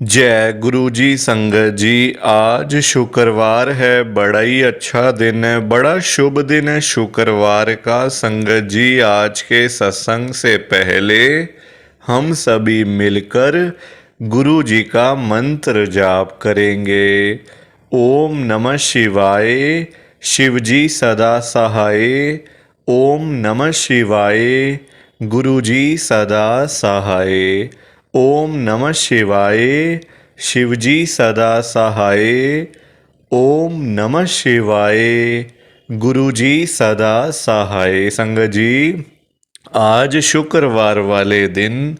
जय गुरु जी। संगत जी, आज शुक्रवार है, बड़ा ही अच्छा दिन है, बड़ा शुभ दिन है शुक्रवार का। संगत जी, आज के सत्संग से पहले हम सभी मिलकर गुरु जी का मंत्र जाप करेंगे। ओम नमः शिवाय, शिव जी सदा सहाय। ओम नमः शिवाय, गुरु जी सदा सहाय। ओम नमः शिवाय, शिवजी सदा सहाय। ओम नमः शिवाय, गुरुजी सदा सहाय। संगत जी, आज शुक्रवार वाले दिन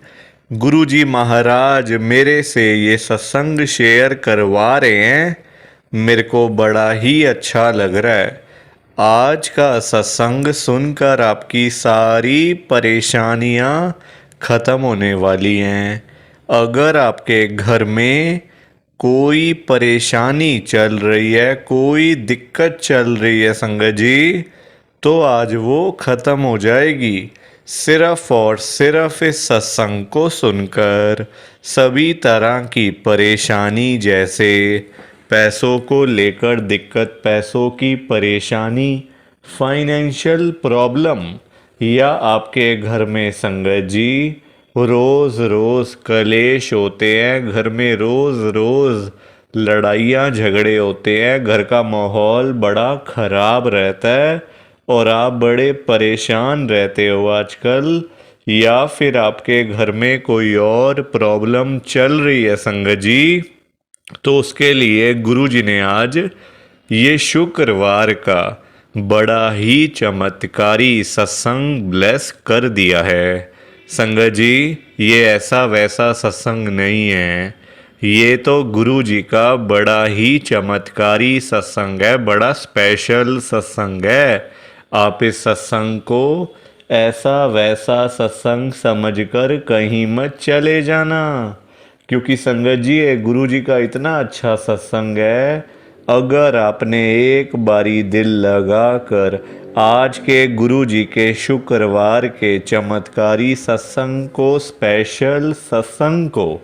गुरुजी महाराज मेरे से ये सत्संग शेयर करवा रहे हैं। मेरे को बड़ा ही अच्छा लग रहा है। आज का सत्संग सुनकर आपकी सारी परेशानियां खत्म होने वाली हैं। अगर आपके घर में कोई परेशानी चल रही है, कोई दिक्कत चल रही है संगत जी, तो आज वो खत्म हो जाएगी। सिर्फ और सिर्फ इस सत्संग को सुनकर सभी तरह की परेशानी, जैसे पैसों को लेकर दिक्कत, पैसों की परेशानी, फाइनेंशियल प्रॉब्लम, या आपके घर में संगत जी रोज़ रोज़ कलेश होते हैं, घर में रोज़ रोज़ लड़ाइयाँ झगड़े होते हैं, घर का माहौल बड़ा ख़राब रहता है और आप बड़े परेशान रहते हो आजकल, या फिर आपके घर में कोई और प्रॉब्लम चल रही है संगत जी, तो उसके लिए गुरुजी ने आज ये शुक्रवार का बड़ा ही चमत्कारी सत्संग ब्लेस कर दिया है। संगत जी, ये ऐसा वैसा सत्संग नहीं है, ये तो गुरु जी का बड़ा ही चमत्कारी सत्संग है, बड़ा स्पेशल सत्संग है। आप इस सत्संग को ऐसा वैसा सत्संग समझकर कहीं मत चले जाना, क्योंकि संगत जी ये गुरु जी का इतना अच्छा सत्संग है। अगर आपने एक बारी दिल लगाकर आज के गुरु जी के शुक्रवार के चमत्कारी सत्संग को, स्पेशल सत्संग को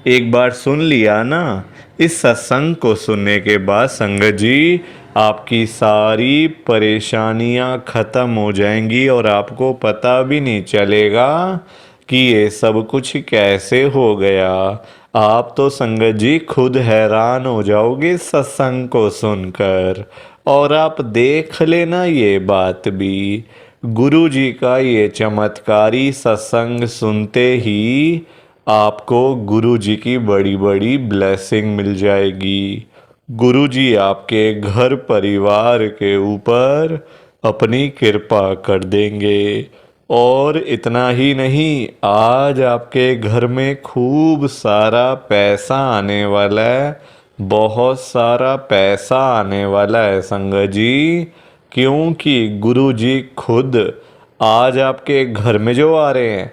एक बार सुन लिया ना, इस सत्संग को सुनने के बाद संगत जी आपकी सारी परेशानियां खत्म हो जाएंगी और आपको पता भी नहीं चलेगा कि ये सब कुछ कैसे हो गया। आप तो संगत जी खुद हैरान हो जाओगे सत्संग को सुनकर। और आप देख लेना ये बात भी, गुरु जी का ये चमत्कारी सत्संग सुनते ही आपको गुरु जी की बड़ी बड़ी ब्लेसिंग मिल जाएगी। गुरु जी आपके घर परिवार के ऊपर अपनी कृपा कर देंगे। और इतना ही नहीं, आज आपके घर में खूब सारा पैसा आने वाला है, बहुत सारा पैसा आने वाला है संगत जी, क्योंकि गुरु जी खुद आज आपके घर में जो आ रहे हैं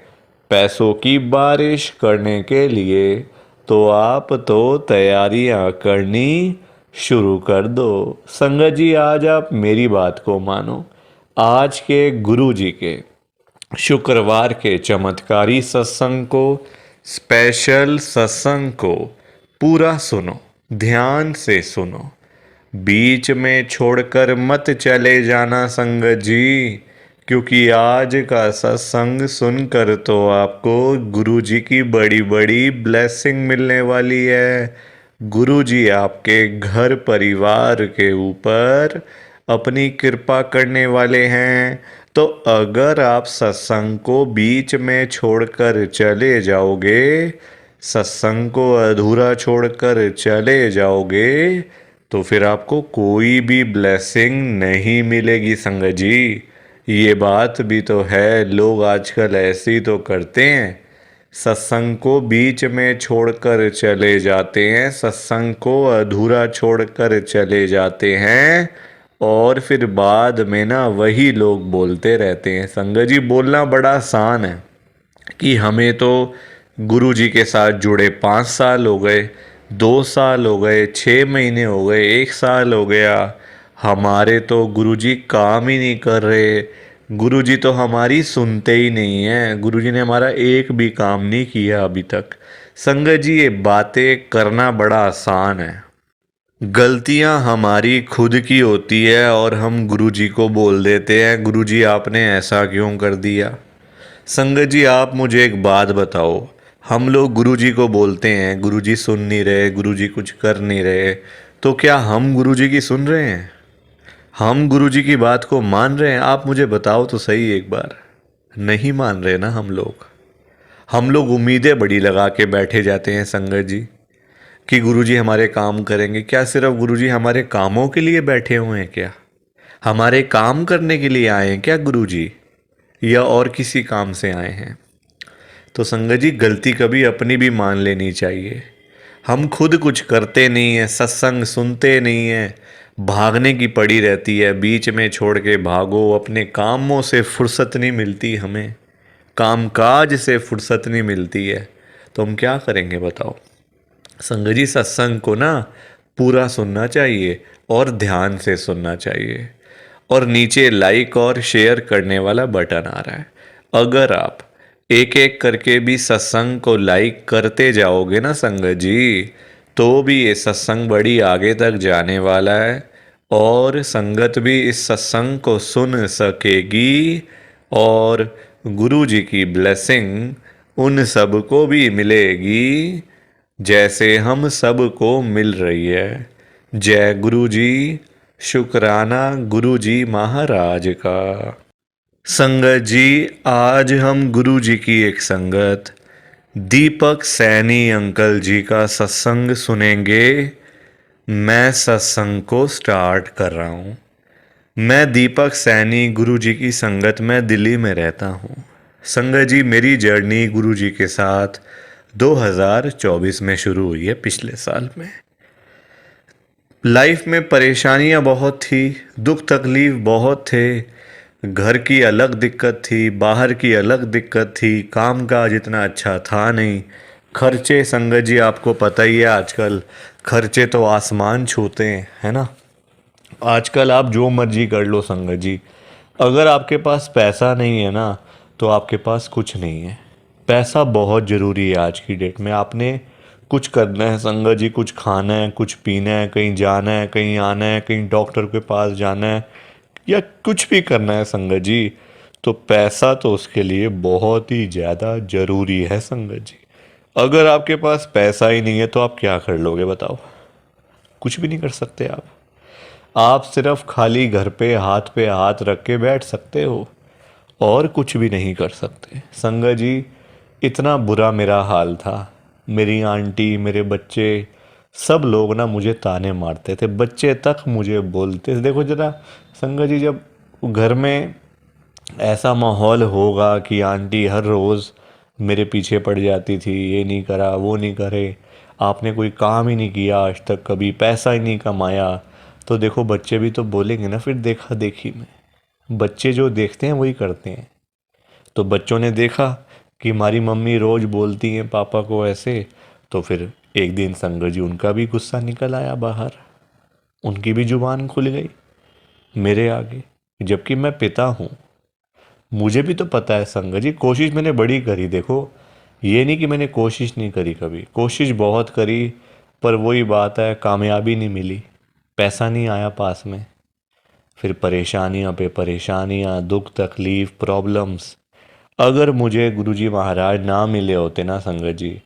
पैसों की बारिश करने के लिए, तो आप तो तैयारियां करनी शुरू कर दो। संगत जी, आज आप मेरी बात को मानो, आज के गुरु जी के शुक्रवार के चमत्कारी सत्संग को, स्पेशल सत्संग को पूरा सुनो, ध्यान से सुनो, बीच में छोड़कर मत चले जाना संगत जी, क्योंकि आज का सत्संग सुनकर तो आपको गुरु जी की बड़ी बड़ी ब्लेसिंग मिलने वाली है। गुरु जी आपके घर परिवार के ऊपर अपनी कृपा करने वाले हैं। तो अगर आप सत्संग को बीच में छोड़कर चले जाओगे, सत्संग को अधूरा छोड़कर चले जाओगे, तो फिर आपको कोई भी ब्लेसिंग नहीं मिलेगी संगत जी। ये बात भी तो है, लोग आजकल ऐसे ही तो करते हैं, सत्संग को बीच में छोड़कर चले जाते हैं, सत्संग को अधूरा छोड़कर चले जाते हैं, और फिर बाद में ना वही लोग बोलते रहते हैं। संगत जी, बोलना बड़ा आसान है कि हमें तो गुरु जी के साथ जुड़े 5 साल हो गए, 2 साल हो गए, 6 महीने हो गए, 1 साल हो गया, हमारे तो गुरुजी काम ही नहीं कर रहे, गुरुजी तो हमारी सुनते ही नहीं हैं, गुरुजी ने हमारा एक भी काम नहीं किया अभी तक। संगत जी ये बातें करना बड़ा आसान है। गलतियां हमारी खुद की होती है और हम गुरुजी को बोल देते हैं, गुरुजी आपने ऐसा क्यों कर दिया। संगत जी आप मुझे एक बात बताओ, हम लोग गुरुजी को बोलते हैं गुरुजी सुन नहीं रहे, गुरुजी कुछ कर नहीं रहे, तो क्या हम गुरुजी की सुन रहे हैं? हम गुरुजी की बात को मान रहे हैं? आप मुझे बताओ तो सही एक बार। नहीं मान रहे ना हम लोग उम्मीदें बड़ी लगा के बैठे जाते हैं संगत जी कि गुरुजी हमारे काम करेंगे। क्या सिर्फ गुरुजी हमारे कामों के लिए बैठे हुए हैं क्या? हमारे काम करने के लिए आए हैं क्या गुरुजी, या और किसी काम से आए हैं? तो संगत जी गलती कभी अपनी भी मान लेनी चाहिए। हम खुद कुछ करते नहीं हैं, सत्संग सुनते नहीं हैं, भागने की पड़ी रहती है, बीच में छोड़ के भागो। अपने कामों से फुर्सत नहीं मिलती हमें, कामकाज से फुर्सत नहीं मिलती है, तो हम क्या करेंगे बताओ। संगत जी सत्संग को ना पूरा सुनना चाहिए और ध्यान से सुनना चाहिए। और नीचे लाइक और शेयर करने वाला बटन आ रहा है, अगर आप एक एक करके भी सत्संग को लाइक करते जाओगे ना संगत जी, तो भी ये सत्संग बड़ी आगे तक जाने वाला है और संगत भी इस सत्संग को सुन सकेगी और गुरु जी की ब्लेसिंग उन सब को भी मिलेगी जैसे हम सब को मिल रही है। जय गुरु जी, शुक्राना गुरु जी महाराज का। संगत जी आज हम गुरु जी की एक संगत दीपक सैनी अंकल जी का सत्संग सुनेंगे। मैं सत्संग को स्टार्ट कर रहा हूँ। मैं दीपक सैनी गुरु जी की संगत में दिल्ली में रहता हूँ। संगत जी मेरी जर्नी गुरु जी के साथ 2024 में शुरू हुई है, पिछले साल में। लाइफ में परेशानियां बहुत थी, दुख तकलीफ बहुत थे, घर की अलग दिक्कत थी, बाहर की अलग दिक्कत थी, काम काज इतना अच्छा था नहीं, खर्चे संगत जी आपको पता ही है आजकल खर्चे तो आसमान छूते हैं, है ना। आजकल आप जो मर्जी कर लो संगत जी, अगर आपके पास पैसा नहीं है ना तो आपके पास कुछ नहीं है। पैसा बहुत ज़रूरी है आज की डेट में। आपने कुछ करना है संगत जी, कुछ खाना है, कुछ पीना है, कहीं जाना है, कहीं आना है, कहीं डॉक्टर के पास जाना है, या कुछ भी करना है संगत जी, तो पैसा तो उसके लिए बहुत ही ज़्यादा ज़रूरी है संगत जी। अगर आपके पास पैसा ही नहीं है तो आप क्या कर लोगे बताओ। कुछ भी नहीं कर सकते आप सिर्फ खाली घर पे हाथ रख के बैठ सकते हो और कुछ भी नहीं कर सकते। संगत जी इतना बुरा मेरा हाल था, मेरी आंटी, मेरे बच्चे, सब लोग ना मुझे ताने मारते थे, बच्चे तक मुझे बोलते थे। देखो जरा संगत जी, जब घर में ऐसा माहौल होगा कि आंटी हर रोज़ मेरे पीछे पड़ जाती थी, ये नहीं करा वो नहीं करे, आपने कोई काम ही नहीं किया आज तक, कभी पैसा ही नहीं कमाया, तो देखो बच्चे भी तो बोलेंगे ना फिर देखा देखी में। बच्चे जो देखते हैं वही करते हैं। तो बच्चों ने देखा कि हमारी मम्मी रोज़ बोलती हैं पापा को ऐसे, तो फिर एक दिन संगत जी उनका भी गुस्सा निकल आया बाहर, उनकी भी जुबान खुल गई मेरे आगे। जबकि मैं पिता हूँ, मुझे भी तो पता है संगत जी, कोशिश मैंने बड़ी करी। देखो ये नहीं कि मैंने कोशिश नहीं करी, कभी कोशिश बहुत करी, पर वही बात है कामयाबी नहीं मिली, पैसा नहीं आया पास में। फिर परेशानियाँ पे परेशानियाँ, दुख तकलीफ़ प्रॉब्लम्स। अगर मुझे गुरुजी महाराज ना मिले होते ना संगत जी,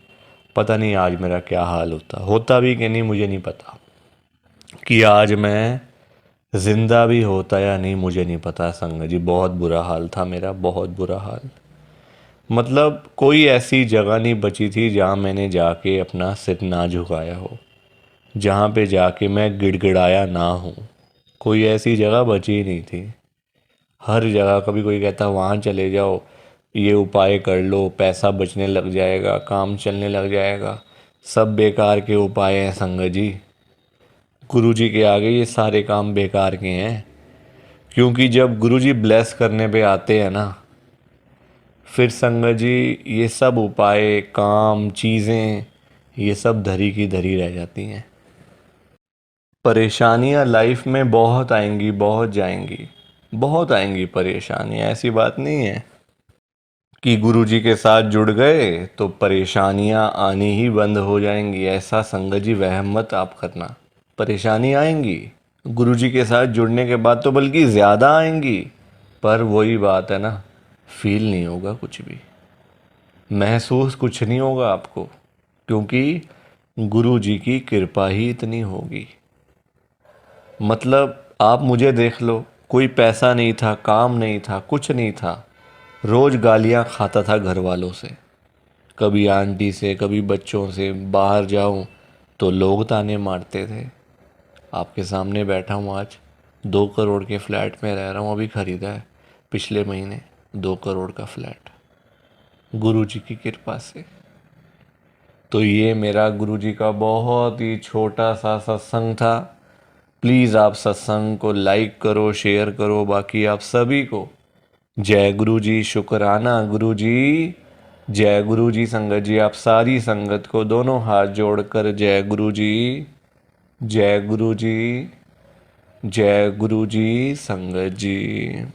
पता नहीं आज मेरा क्या हाल होता, होता भी कि नहीं मुझे नहीं पता, कि आज मैं ज़िंदा भी होता या नहीं मुझे नहीं पता संगत जी। बहुत बुरा हाल था मेरा, बहुत बुरा हाल। मतलब कोई ऐसी जगह नहीं बची थी जहाँ मैंने जाके अपना सिर ना झुकाया हो, जहाँ पे जाके मैं गिड़गिड़ाया ना हूँ। कोई ऐसी जगह बची ही नहीं थी। हर जगह कभी कोई कहता वहाँ चले जाओ, ये उपाय कर लो, पैसा बचने लग जाएगा, काम चलने लग जाएगा, सब बेकार के उपाय हैं संगत जी। गुरु जी के आगे ये सारे काम बेकार के हैं, क्योंकि जब गुरु जी ब्लेस करने पे आते हैं ना, फिर संगत जी ये सब उपाय काम चीज़ें ये सब धरी की धरी रह जाती हैं। परेशानियाँ लाइफ में बहुत आएंगी, बहुत जाएंगी, बहुत आएंगी परेशानियाँ, ऐसी बात नहीं है। कि गुरुजी के साथ जुड़ गए तो परेशानियां आनी ही बंद हो जाएंगी। ऐसा संगत जी वहम मत आप करना। परेशानी आएंगी गुरुजी के साथ जुड़ने के बाद तो बल्कि ज़्यादा आएंगी, पर वही बात है ना, फील नहीं होगा कुछ भी, महसूस कुछ नहीं होगा आपको, क्योंकि गुरुजी की कृपा ही इतनी होगी। मतलब आप मुझे देख लो, कोई पैसा नहीं था, काम नहीं था, कुछ नहीं था, रोज़ गालियाँ खाता था घर वालों से, कभी आंटी से, कभी बच्चों से। बाहर जाऊं तो लोग ताने मारते थे। आपके सामने बैठा हूँ आज, 2 करोड़ के फ्लैट में रह रहा हूँ, अभी ख़रीदा है पिछले महीने 2 करोड़ का फ्लैट, गुरुजी की कृपा से। तो ये मेरा गुरुजी का बहुत ही छोटा सा सत्संग था। प्लीज़ आप सत्संग को लाइक करो, शेयर करो। बाकी आप सभी को जय गुरु जी, शुक्राना गुरु जी, जय गुरु जी। संगत जी, आप सारी संगत को दोनों हाथ जोड़कर जय गुरु जी, जय गुरु जी, जय गुरु जी। संगत जी,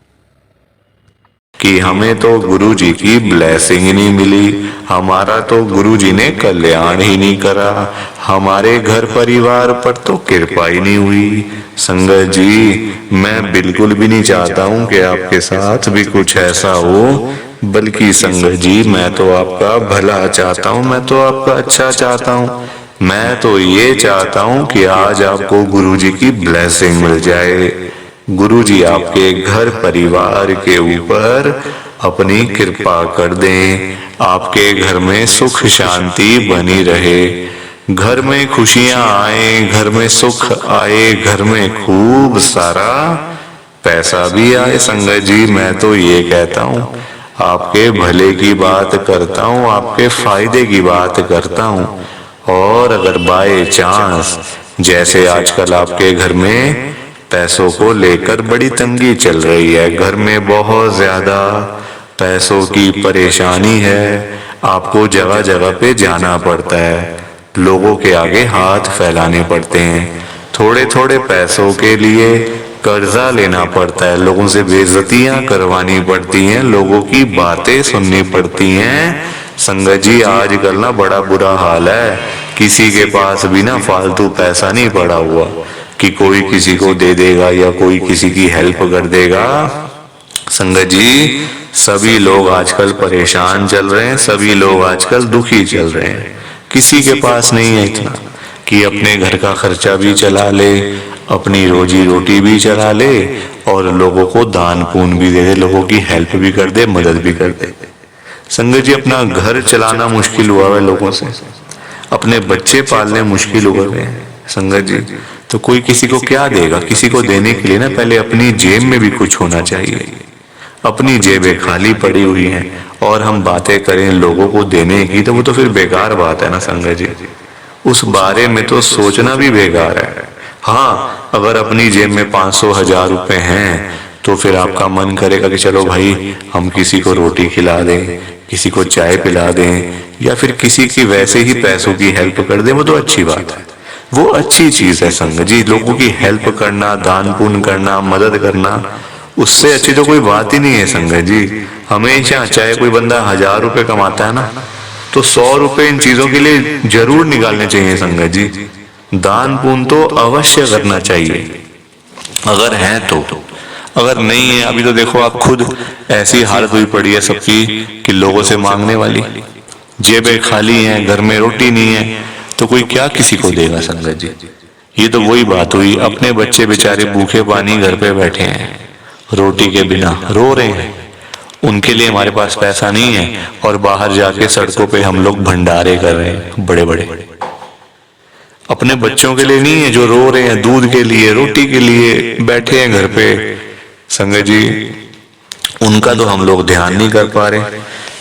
कि हमें तो गुरु जी की ब्लेसिंग ही नहीं मिली, हमारा तो गुरु जी ने कल्याण ही नहीं करा, हमारे घर परिवार पर तो कृपा ही नहीं हुई। संगत जी, मैं बिल्कुल भी नहीं चाहता हूँ कि आपके साथ भी कुछ ऐसा हो, बल्कि संगत जी मैं तो आपका भला चाहता हूँ, मैं तो आपका अच्छा चाहता हूँ। मैं तो ये चाहता हूँ कि आज आपको गुरु जी की ब्लेसिंग मिल जाए, गुरु जी आपके घर परिवार के ऊपर अपनी कृपा कर दें, आपके घर में सुख शांति बनी रहे, घर में खुशियां आए, घर में सुख आए, घर में खूब सारा पैसा भी आए। संगत जी, मैं तो ये कहता हूँ, आपके भले की बात करता हूँ, आपके फायदे की बात करता हूँ। और अगर बाय चांस जैसे आजकल आपके घर में पैसों को लेकर बड़ी तंगी चल रही है, घर में बहुत ज्यादा पैसों की परेशानी है, आपको जगह जगह पे जाना पड़ता है, लोगों के आगे हाथ फैलाने पड़ते हैं, थोड़े थोड़े पैसों के लिए कर्जा लेना पड़ता है, लोगों से बेइज्जतियां करवानी पड़ती हैं, लोगों की बातें सुननी पड़ती हैं। संगत जी, आजकल ना बड़ा बुरा हाल है, किसी के पास भी ना फालतू पैसा नहीं पड़ा हुआ कि कोई किसी को दे देगा या कोई किसी की हेल्प कर देगा। संगत जी, सभी लोग आजकल परेशान चल रहे हैं, सभी लोग आजकल दुखी चल रहे हैं, किसी के पास नहीं है इतना कि अपने घर का खर्चा भी चला ले, अपनी रोजी रोटी भी चला ले और लोगों को दान पुण्य भी दे दे, लोगों की हेल्प भी कर दे, मदद भी कर दे। संगत जी, अपना घर चलाना मुश्किल हुआ है लोगों से, अपने बच्चे पालने मुश्किल हो गए हैं। संगत जी, तो कोई किसी को क्या देगा? किसी को देने के लिए ना पहले अपनी जेब में भी कुछ होना चाहिए। अपनी जेबें खाली पड़ी हुई हैं और हम बातें करें लोगों को देने की, तो वो तो फिर बेकार बात है ना संगत जी, उस बारे में तो सोचना भी बेकार है। हाँ, अगर अपनी जेब में 500-1000 रुपए हैं तो फिर आपका मन करेगा कि चलो भाई हम किसी को रोटी खिला दें, किसी को चाय पिला दें या फिर किसी की वैसे ही पैसों की हेल्प कर दें, वो तो अच्छी बात है, वो अच्छी चीज है संगत जी। लोगों की हेल्प करना, दान पुण्य करना, मदद करना, उससे अच्छी तो कोई बात ही नहीं है संगत जी। हमेशा चाहे कोई बंदा 1000 रुपए कमाता है ना, तो 100 रुपए इन चीजों के लिए जरूर निकालने चाहिए संगत जी। दान पुण्य तो अवश्य करना चाहिए अगर है तो। अगर नहीं है, अभी तो देखो आप खुद, ऐसी हालत हुई पड़ी है सबकी कि लोगों से मांगने वाली, जेबें खाली हैं, घर में रोटी नहीं है, तो कोई क्या किसी को देगा संगत जी। ये तो वही बात हुई, अपने बच्चे बेचारे भूखे पानी घर पे बैठे हैं, रोटी के बिना रो रहे हैं, उनके लिए हमारे पास पैसा नहीं है और बाहर जाके सड़कों पे हम लोग भंडारे कर रहे हैं बड़े बड़े। अपने बच्चों के लिए नहीं है जो रो रहे हैं, दूध के लिए, रोटी के लिए बैठे हैं घर पे। संगत जी, उनका तो हम लोग ध्यान नहीं कर पा रहे,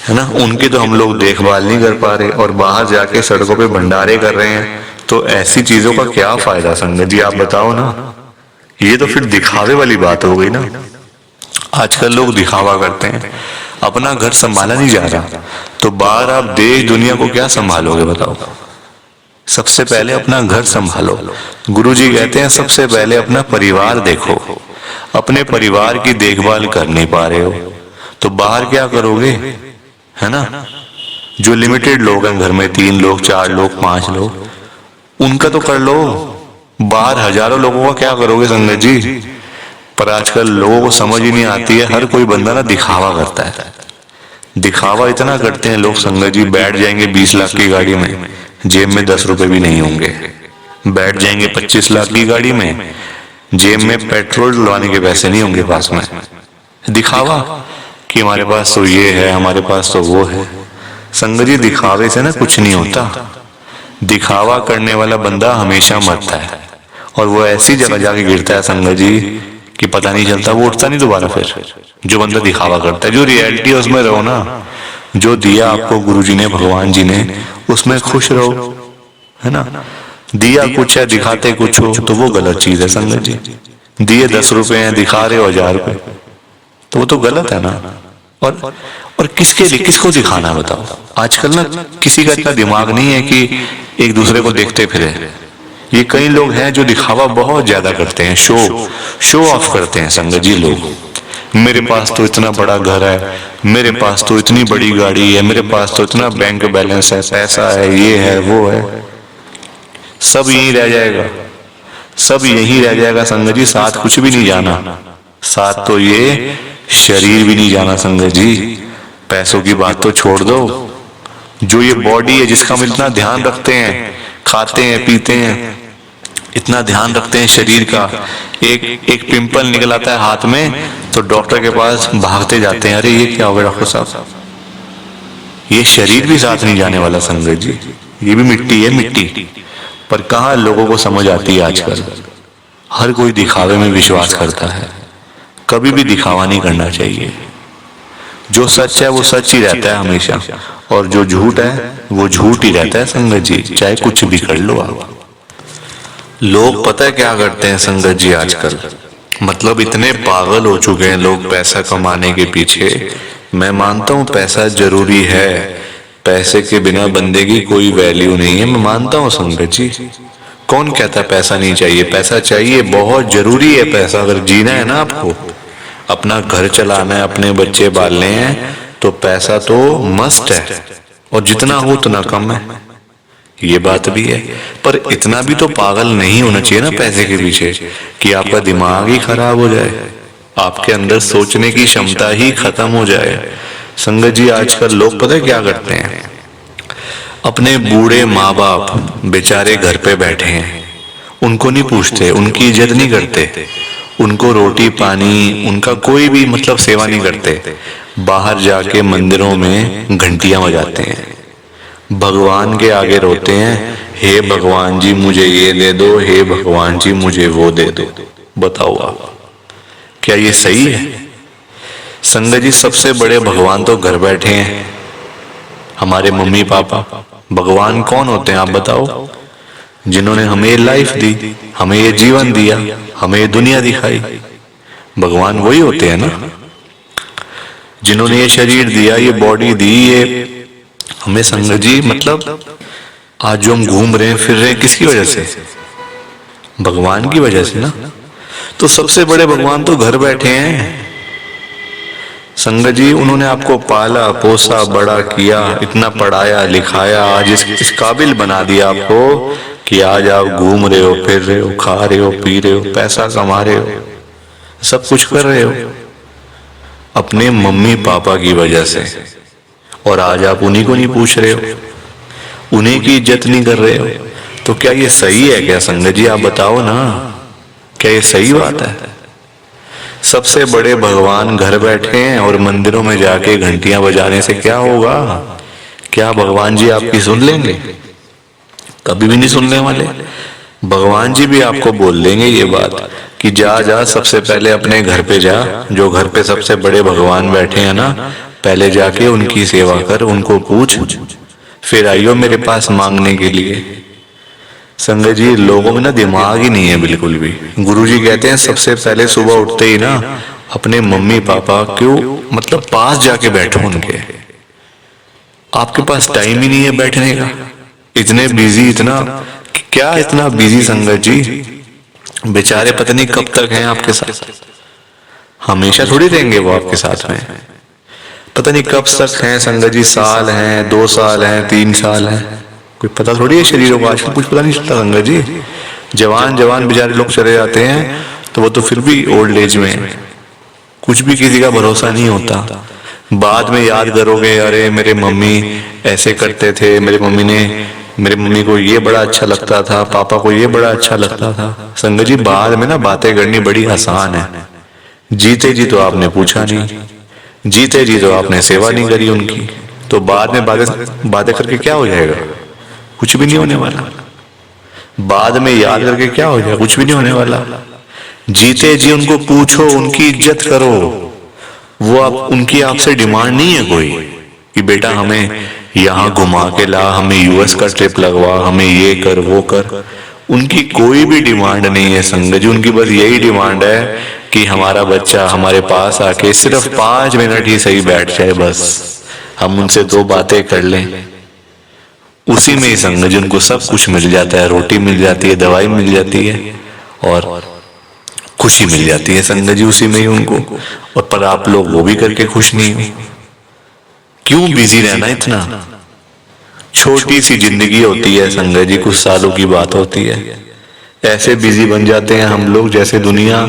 है ना, उनकी तो हम लोग देखभाल नहीं कर पा रहे और बाहर जाके सड़कों पे भंडारे कर रहे हैं, तो ऐसी चीजों का क्या फायदा संगत जी, आप बताओ ना। ये तो फिर दिखावे वाली बात हो गई ना। आजकल लोग दिखावा करते हैं, अपना घर संभाला नहीं जा रहा, तो बाहर आप देश दुनिया को क्या संभालोगे बताओ। सबसे पहले अपना घर संभालो। गुरुजी कहते हैं सबसे पहले अपना परिवार देखो। अपने परिवार की देखभाल कर नहीं पा रहे हो तो बाहर क्या करोगे? है ना। जो लिमिटेड लोग हैं घर में, 3 लोग, 4 लोग, 5 लोग, उनका तो कर लो, बाहर हजारों लोगों का क्या करोगे संगत जी। पर आजकल लोगों को समझ ही नहीं आती है, हर कोई बंदा ना दिखावा करता है। दिखावा इतना करते हैं लोग संगत जी, बैठ जाएंगे 20 लाख की गाड़ी में, जेब में 10 रुपए भी नहीं होंगे। बैठ जाएंगे 25 लाख की गाड़ी में, जेब में पेट्रोल डलवाने के पैसे नहीं होंगे पास में। दिखावा कि हमारे पास तो ये है, हमारे पास तो वो है। संगत जी दिखावे से ना कुछ नहीं होता। दिखावा करने वाला बंदा हमेशा मरता है, और वो ऐसी जगह जाके गिरता है संगत जी कि पता नहीं चलता, वो उठता नहीं दोबारा फिर। जो बंदा दिखावा करता है, जो रियलिटी है उसमें रहो ना। जो दिया आपको गुरुजी ने, भगवान जी ने, उसमें खुश रहो, है ना। दिया कुछ है, दिखाते कुछ हो, तो वो गलत चीज है संगत जी। दिए 10 रुपए हैं, दिखा रहे हो 1000 रुपए, तो वो तो गलत है ना। और किसके लिए, किसको दिखाना बताओ। आजकल ना किसी का इतना दिमाग नहीं है कि एक दूसरे को देखते फिरे। ये कई लोग हैं जो दिखावा बहुत ज्यादा करते हैं, शो ऑफ करते हैं संगत जी लोग। मेरे पास तो इतना बड़ा घर है, मेरे पास तो इतनी बड़ी गाड़ी है, मेरे पास तो इतना बैंक बैलेंस है, पैसा है, ये है वो है। सब यहीं रह जाएगा, सब यहीं रह जाएगा संगत जी। साथ कुछ भी नहीं जाना, साथ तो ये शरीर भी नहीं जाना संगत जी। पैसों की बात तो छोड़ दो, जो ये बॉडी है जिसका हम इतना ध्यान रखते हैं, खाते हैं पीते हैं, इतना ध्यान रखते हैं शरीर का, एक पिंपल निकल आता है हाथ में तो डॉक्टर के पास भागते जाते हैं, अरे ये क्या हो गया डॉक्टर साहब। ये शरीर भी साथ नहीं जाने वाला संगत जी, ये भी मिट्टी है, मिट्टी। पर कहाँ लोगों को समझ आती है आजकल। हर कोई दिखावे में विश्वास करता है, कभी भी दिखावा नहीं करना चाहिए। जो सच है वो सच ही रहता है हमेशा, और जो झूठ है वो झूठ ही रहता है संगत जी, चाहे कुछ भी कर लो आप। लोग पता है क्या करते हैं संगत जी आजकल, मतलब इतने पागल हो चुके हैं लोग पैसा कमाने के पीछे। मैं मानता हूँ पैसा जरूरी है, पैसे के बिना बंदे की कोई वैल्यू नहीं है, मैं मानता हूँ संगत जी। कौन कहता है पैसा नहीं चाहिए, पैसा चाहिए, बहुत जरूरी है पैसा। अगर जीना है ना आपको, अपना घर चलाना है, अपने बच्चे पालने हैं, तो पैसा तो मस्ट है, और जितना हो उतना कम है, ये बात भी है। पर इतना भी तो पागल नहीं होना चाहिए ना पैसे के पीछे कि आपका दिमाग ही खराब हो जाए, आपके अंदर सोचने की क्षमता ही खत्म हो जाए। संगत जी आजकल लोग पता है क्या करते हैं, अपने बूढ़े माँ बाप बेचारे घर पे बैठे हैं, उनको नहीं पूछते, उनकी इज्जत नहीं करते, उनको रोटी पानी, उनका कोई भी मतलब सेवा नहीं करते। बाहर जाके मंदिरों में घंटियां बजाते हैं, भगवान के आगे रोते हैं, हे भगवान जी मुझे ये दे दो, हे भगवान जी मुझे वो दे दो। बताओ आप, क्या ये सही है? संगत जी सबसे बड़े भगवान तो घर बैठे हैं, हमारे मम्मी पापा। भगवान कौन होते हैं आप बताओ? जिन्होंने हमें लाइफ दी, हमें ये जीवन दिया, हमें ये दुनिया दिखाई, भगवान वही होते हैं ना। जिन्होंने ये शरीर दिया, ये बॉडी दी, ये हमें संगत जी मतलब आज जो हम घूम रहे हैं फिर रहे हैं, किसकी वजह से? भगवान की वजह से ना। तो सबसे बड़े भगवान तो घर बैठे हैं संगत जी। उन्होंने आपको पाला पोसा बड़ा किया, इतना पढ़ाया लिखाया, आज इस काबिल बना दिया आपको कि आज आप घूम रहे हो, फिर रहे हो, खा रहे हो, पी रहे हो, पैसा कमा रहे हो, सब कुछ कर रहे हो अपने मम्मी पापा की वजह से। और आज आप उन्हीं को नहीं पूछ रहे हो, उन्हीं की इज्जत नहीं कर रहे हो। तो क्या ये सही है क्या संगत जी? आप बताओ ना, क्या ये सही बात है? सबसे बड़े भगवान घर बैठे हैं और मंदिरों में जाके घंटियां बजाने से क्या होगा? क्या भगवान जी आपकी सुन लेंगे? कभी भी नहीं सुनने वाले। भगवान जी भी आपको बोल देंगे ये बात कि जा जा सबसे पहले अपने घर पे जा, जो घर पे सबसे बड़े भगवान बैठे हैं ना, पहले जाके उनकी सेवा कर, उनको पूछ, फिर आइयो मेरे पास मांगने के लिए। संगत जी लोगों में ना दिमाग ही नहीं है बिल्कुल भी। गुरुजी कहते हैं सबसे पहले सुबह उठते ही ना अपने मम्मी पापा क्यों मतलब पास जाके बैठो उनके। आपके पास टाइम ही नहीं है बैठने का, इतने बिजी, इतना क्या इतना बिजी संगत जी। बेचारे पता नहीं कब तक हैं आपके साथ, हमेशा थोड़ी रहेंगे वो आपके साथ में। पता नहीं कब तक हैं संगत जी, साल हैं, 2 साल हैं, 3 साल हैं, कोई पता थोड़ी है शरीरों को। आजकल कुछ पता नहीं चलता संगत जी। जवान जवान बेचारे लोग चले जाते हैं तो वो तो फिर भी ओल्ड एज में, कुछ भी किसी का भरोसा नहीं होता। बाद में याद करोगे, अरे मेरे मम्मी ऐसे करते थे, मेरे मम्मी को ये बड़ा अच्छा लगता था, पापा को ये बड़ा अच्छा लगता था। संगत जी बाद में ना बातें करनी बड़ी आसान है, जीते जी तो आपने पूछा नहीं, जीते जी तो आपने सेवा नहीं करी उनकी, तो बाद में बातें करके क्या हो जाएगा? कुछ भी नहीं होने वाला। बाद में याद करके क्या हो जाएगा? कुछ भी नहीं होने वाला। जीते जी उनको पूछो, उनकी इज्जत करो। वो आप उनकी आपसे डिमांड नहीं है कोई कि बेटा हमें यहाँ घुमा के ला, हमें यूएस का ट्रिप लगवा, हमें ये कर वो कर। उनकी कोई भी डिमांड नहीं है संगत जी। उनकी बस यही डिमांड है कि हमारा बच्चा हमारे पास आके सिर्फ 5 मिनट ही सही बैठ जाए, बस हम उनसे 2 बातें कर लें। उसी में ही संगत जी उनको सब कुछ मिल जाता है, रोटी मिल जाती है, दवाई मिल जाती है और खुशी मिल जाती है संगत जी उसी में ही उनको। और पर आप लोग वो भी करके खुश नहीं हो। क्यों बिजी रहना इतना? छोटी सी जिंदगी होती है संगत जी, कुछ सालों की बात होती है। ऐसे बिजी बन जाते हैं हम लोग जैसे दुनिया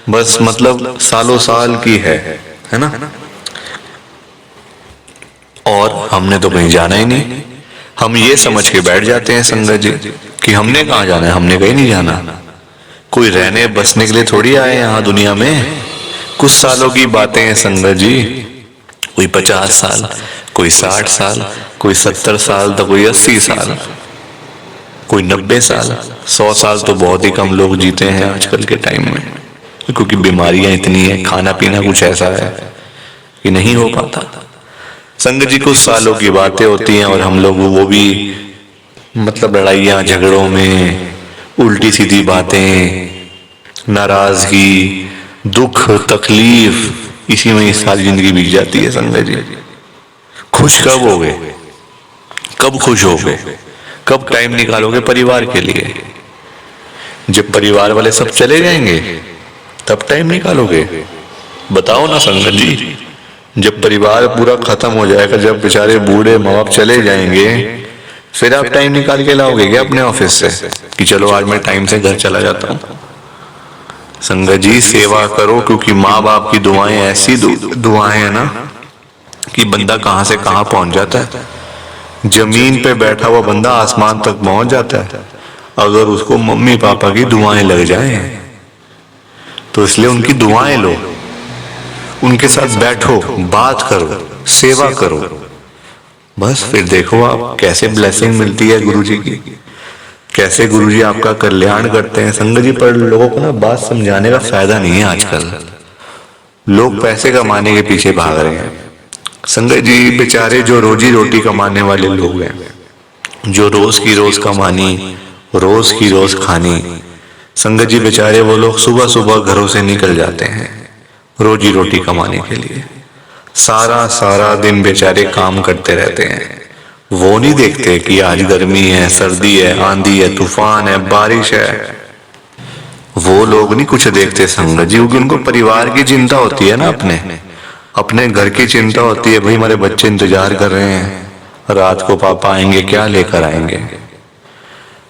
बस मतलब सालों साल की है ना। और हमने तो कहीं जाना ही नहीं। हम ये समझ के बैठ जाते हैं संगत जी कि हमने कहाँ जाना है, हमने कहीं नहीं जाना। कोई रहने बसने के लिए थोड़ी आए यहाँ दुनिया में। कुछ सालों की बातें हैं संगत जी। कोई 50 साल, कोई 60 साल, कोई 70 साल, तो कोई 80 साल, कोई 90 साल। 100 साल तो बहुत ही कम लोग जीते हैं आजकल के टाइम में, क्योंकि बीमारियां इतनी है, खाना पीना कुछ ऐसा है कि नहीं हो पाता। संगत जी कुछ सालों की बातें होती हैं और हम लोग वो भी मतलब लड़ाइयां झगड़ों में, उल्टी सीधी बातें, नाराजगी, दुख, तकलीफ, इसी में सारी जिंदगी बीत जाती है संगत जी। खुश कब होगे? कब खुश होगे? कब टाइम निकालोगे परिवार के लिए? जब परिवार वाले सब चले जाएंगे तब टाइम निकालोगे? बताओ ना संगत जी। जब परिवार पूरा खत्म हो जाएगा, जब बेचारे बूढ़े माँ बाप चले जाएंगे, फिर आप टाइम निकाल के लाओगे क्या अपने ऑफिस से कि चलो आज मैं टाइम से घर चला जाता हूँ? संगत जी सेवा करो, क्योंकि माँ बाप की दुआएं ऐसी दुआएं है ना कि बंदा कहाँ से कहाँ पहुंच जाता है। जमीन पे बैठा हुआ बंदा आसमान तक पहुंच जाता है अगर उसको मम्मी पापा की दुआएं लग जाएं। तो इसलिए उनकी दुआएं लो, उनके साथ बैठो, बात करो, सेवा करो, बस फिर देखो आप कैसे ब्लेसिंग मिलती है गुरुजी की, कैसे गुरुजी आपका कल्याण करते हैं। संगत जी पर लोगों को ना बात समझाने का फायदा नहीं है। आजकल लोग पैसे कमाने के पीछे भाग रहे हैं। संगत जी बेचारे जो रोजी रोटी कमाने वाले लोग हैं, जो रोज की रोज कमानी, रोज की रोज खानी, संगत जी बेचारे वो लोग सुबह सुबह घरों से निकल जाते हैं रोजी रोटी कमाने के लिए। सारा सारा दिन बेचारे काम करते रहते हैं। वो नहीं देखते कि आज गर्मी है, सर्दी है, आंधी है, तूफान है, बारिश है। वो लोग नहीं कुछ देखते संगत जी, क्योंकि उनको परिवार की चिंता होती है ना, अपने घर की चिंता होती है। भाई हमारे बच्चे इंतजार कर रहे हैं, रात को पापा आएंगे, क्या लेकर आएंगे।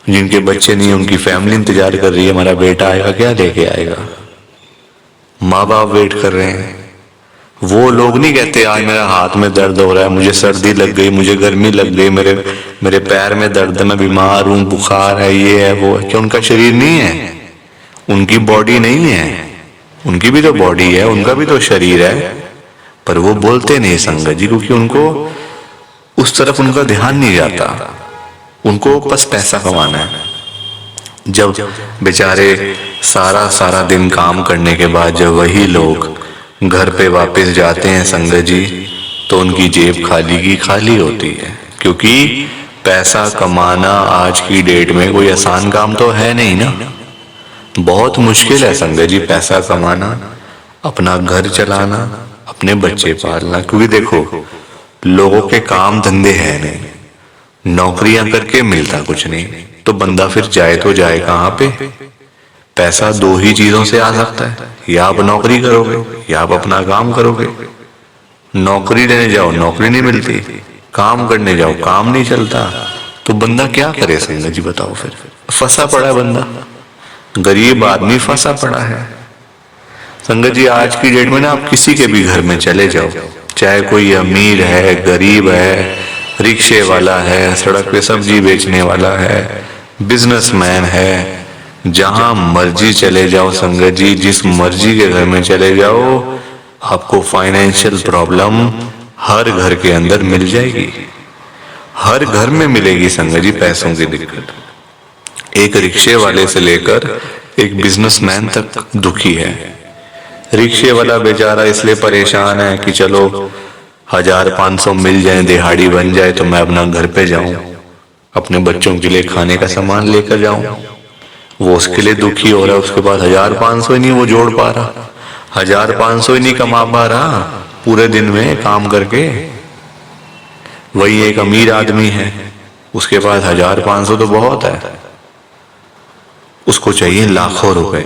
जिनके बच्चे नहीं, उनकी फैमिली इंतजार कर रही है, हमारा बेटा आएगा, क्या लेके आएगा। माँ बाप वेट कर रहे हैं। वो लोग नहीं कहते आज मेरा हाथ में दर्द हो रहा है, मुझे सर्दी लग गई, मुझे गर्मी लग गई, मेरे पैर में दर्द है, मैं बीमार हूँ, बुखार है, ये है वो है। क्या उनका शरीर नहीं है? उनकी बॉडी नहीं है? उनकी भी तो बॉडी है, उनका भी तो शरीर है, पर वो बोलते नहीं संगत जी, क्योंकि उनको उस तरफ उनका ध्यान नहीं जाता। उनको बस पैसा कमाना है। जब बेचारे सारा सारा दिन काम करने के बाद जब वही लोग घर पे वापस जाते हैं संगत जी, तो उनकी जेब खाली की खाली होती है। क्योंकि पैसा कमाना आज की डेट में कोई आसान काम तो है नहीं ना, बहुत मुश्किल है संगत जी पैसा कमाना, अपना घर चलाना, अपने बच्चे पालना। क्योंकि देखो लोगों के काम धंधे है नहीं, नौकरियां करके मिलता कुछ नहीं, तो बंदा फिर जाए तो जाए कहाँ पे। पैसा 2 ही चीजों से आ सकता है, या आप नौकरी करोगे या आप अपना काम करोगे। नौकरी लेने जाओ नौकरी नहीं मिलती, काम करने जाओ काम नहीं चलता, तो बंदा क्या करे संगत जी बताओ। फिर फंसा पड़ा है बंदा, गरीब आदमी फंसा पड़ा है। संगत जी आज की डेट में ना आप किसी के भी घर में चले जाओ, चाहे कोई अमीर है गरीब है, रिक्शे वाला है, सड़क पे सब्जी बेचने वाला है, बिजनेसमैन है, जहां मर्जी चले जाओ संगत जी, जिस मर्जी के घर में चले जाओ, आपको फाइनेंशियल प्रॉब्लम हर घर के अंदर मिल जाएगी, हर घर में मिलेगी संगत जी पैसों की दिक्कत। एक रिक्शे वाले से लेकर एक बिजनेसमैन तक दुखी है। रिक्शे वाला बेचारा इसलिए परेशान है कि चलो 1500 मिल जाए, दिहाड़ी बन जाए तो मैं अपना घर पे जाऊं, अपने बच्चों के लिए खाने का सामान लेकर जाऊं। वो उसके लिए दुखी हो रहा है, उसके पास 1500 ही नहीं वो जोड़ पा रहा, 1500 ही नहीं कमा पा रहा पूरे दिन में काम करके। वही एक अमीर आदमी है, उसके पास 1500 तो बहुत है, उसको चाहिए लाखों रुपए,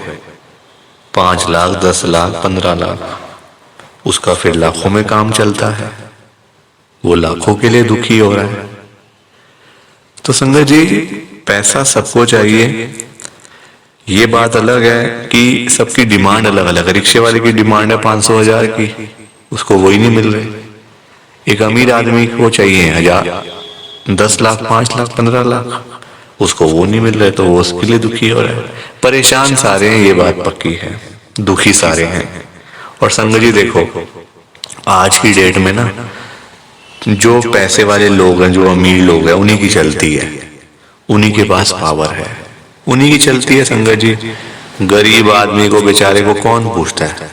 5 लाख 10 लाख 15 लाख, उसका फिर लाखों में काम चलता है, वो लाखों के लिए दुखी हो रहा है। तो संगत जी पैसा सबको चाहिए, ये बात अलग है कि सबकी डिमांड अलग अलग है। रिक्शे वाले की डिमांड है 500,000 की, उसको वही नहीं मिल रही। एक अमीर आदमी को चाहिए 1000 10 लाख 5 लाख 15 लाख, उसको वो नहीं मिल रहे तो वो उसके लिए दुखी हो रहा है। परेशान सारे हैं, ये बात पक्की है, दुखी सारे हैं। और संगत जी देखो आज की डेट में ना जो पैसे वाले लोग हैं, जो अमीर लोग हैं, उन्हीं की चलती है, उन्हीं के पास पावर है, उन्हीं की चलती है संगत जी। गरीब आदमी को बेचारे को कौन पूछता है?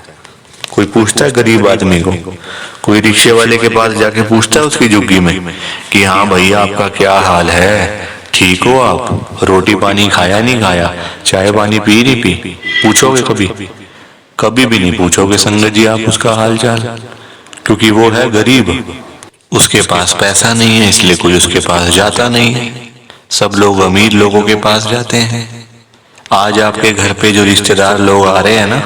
कोई पूछता है गरीब आदमी को? कोई रिक्शे वाले के पास जाके पूछता है उसकी झुग्गी में कि हाँ भैया आपका क्या हाल है, ठीक हो आप, रोटी पानी खाया नहीं खाया, चाय पानी पी नहीं पी? पूछोगे कभी? कभी भी नहीं पूछोगे संगत जी आप उसका हाल चाल, क्योंकि वो है गरीब, उसके पास पैसा नहीं है, इसलिए कोई उसके पास जाता नहीं है। सब लोग अमीर लोगों के पास जाते हैं। आज आपके घर पे जो रिश्तेदार लोग आ रहे हैं ना,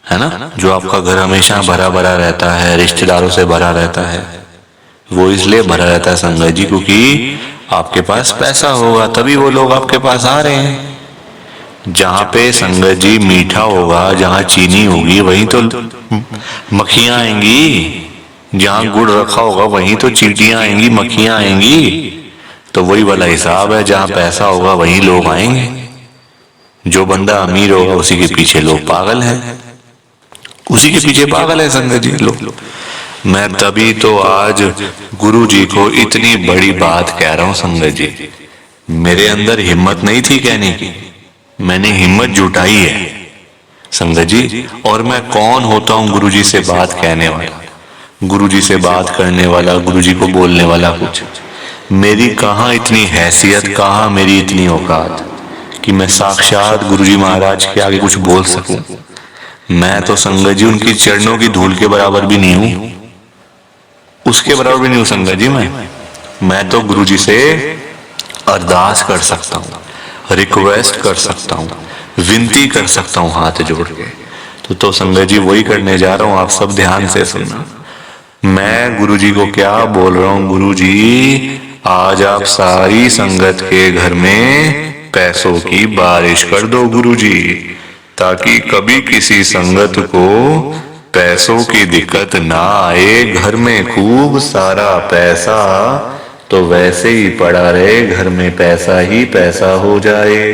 है ना, जो आपका घर हमेशा भरा भरा रहता है, रिश्तेदारों से भरा रहता है, वो इसलिए भरा रहता है संगत जी क्योंकि आपके पास पैसा होगा, तभी वो लोग आपके पास आ रहे हैं। जहां पे संगत जी मीठा होगा, जहां चीनी होगी वहीं तो मक्खियां आएंगी, जहां गुड़ रखा होगा वहीं तो चींटियां आएंगी, मक्खियां आएंगी। तो वही वाला हिसाब है, जहां पैसा होगा वहीं लोग आएंगे। जो बंदा अमीर होगा उसी के पीछे लोग पागल हैं, उसी के पीछे पागल है संगत जी लोग। मैं तभी तो आज गुरु जी को इतनी बड़ी बात कह रहा हूं संगत जी। मेरे अंदर हिम्मत नहीं थी कहने की, मैंने हिम्मत जुटाई है संगत जी। और मैं कौन होता हूं गुरु जी से बात कहने वाला, गुरु जी से बात करने वाला, गुरु जी को बोलने वाला? कुछ मेरी कहाँ इतनी हैसियत, कहाँ मेरी इतनी औकात कि मैं साक्षात गुरु जी महाराज के आगे कुछ बोल सकूं। मैं तो संगत जी उनकी चरणों की धूल के बराबर भी नहीं हूं, उसके बराबर भी नहीं हूं संगत जी। मैं तो गुरु जी से अरदास कर सकता हूं, रिक्वेस्ट कर सकता हूं, विनती कर सकता हूं हाथ जोड़ के। तो संगत जी वही करने जा रहा हूं, आप सब ध्यान से सुनना। मैं गुरु जी को क्या बोल रहा हूं, गुरु जी आज आप सारी संगत के घर में पैसों की बारिश कर दो गुरु जी, ताकि कभी किसी संगत को पैसों की दिक्कत ना आए। घर में खूब सारा पैसा तो वैसे ही पड़ा रहे, घर में पैसा ही पैसा हो जाए।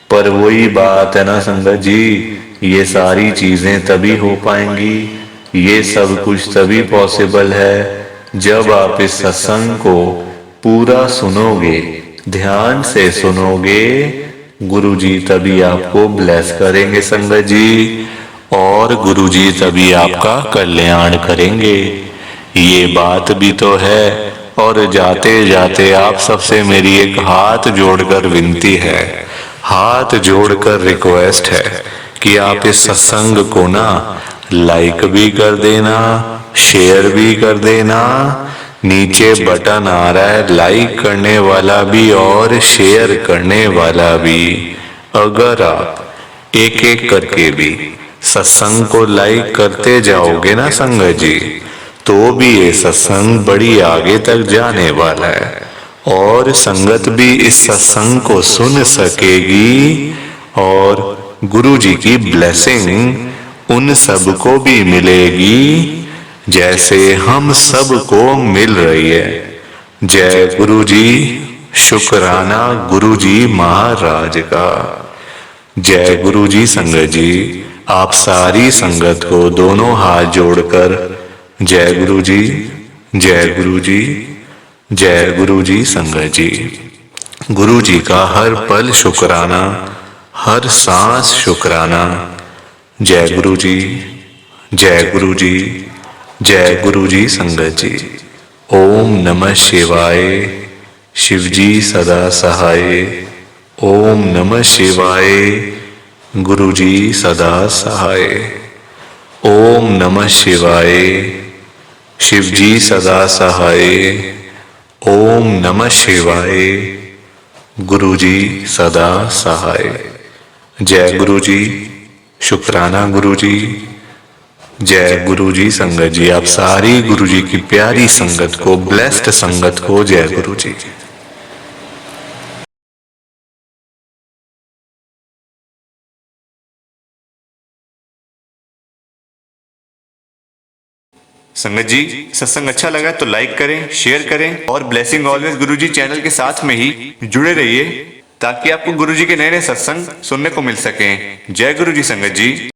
पर वही बात है ना संगत जी, ये सारी चीजें तभी हो पाएंगी, ये सब कुछ तभी पॉसिबल है जब आप इस सत्संग को पूरा सुनोगे, ध्यान से सुनोगे। गुरुजी तभी आपको ब्लेस करेंगे संगत जी, और गुरुजी तभी आपका कल्याण करेंगे। ये बात भी तो है। और जाते जाते आप सबसे मेरी एक हाथ जोड़कर विनती है, हाथ जोड़कर रिक्वेस्ट है कि आप इस सत्संग को ना लाइक भी कर देना, शेयर भी कर देना। नीचे बटन आ रहा है लाइक करने वाला भी और शेयर करने वाला भी। अगर आप एक एक करके भी सत्संग को लाइक करते जाओगे ना संगत जी, तो भी ये सत्संग बड़ी आगे तक जाने वाला है और संगत भी इस सत्संग को सुन सकेगी और गुरु जी की ब्लेसिंग उन सब को भी मिलेगी जैसे हम सब को मिल रही है। जय गुरु जी। शुक्राना गुरु जी महाराज का। जय गुरु जी संगत जी। आप सारी संगत को दोनों हाथ जोड़कर जय गुरु जी, जय गुरु जी, जय गुरु जी संगत जी। गुरु जी का हर पल शुक्राना, हर सांस शुक्राना। जय गुरु जी, जय गुरु जी, जय गुरु जी संगत जी। ओम नमः शिवाय। शिव जी सदा सहाय। ओम नमः शिवाय। गुरु जी सदा सहाय। ओम नमः शिवाय। शिव जी सदा सहाय। ओम नमः शिवाय। गुरु जी सदा सहाय। जय गुरु जी। शुक्राना गुरु जी। जय गुरु जी संगत जी। आप सारी गुरु जी की प्यारी संगत को, ब्लेस्ड संगत को जय गुरु जी। संगत जी, सत्संग अच्छा लगा तो लाइक करें, शेयर करें और ब्लेसिंग ऑलवेज गुरुजी चैनल के साथ में ही जुड़े रहिए ताकि आपको गुरुजी के नए नए सत्संग सुनने को मिल सकें। जय गुरु जी संगत जी।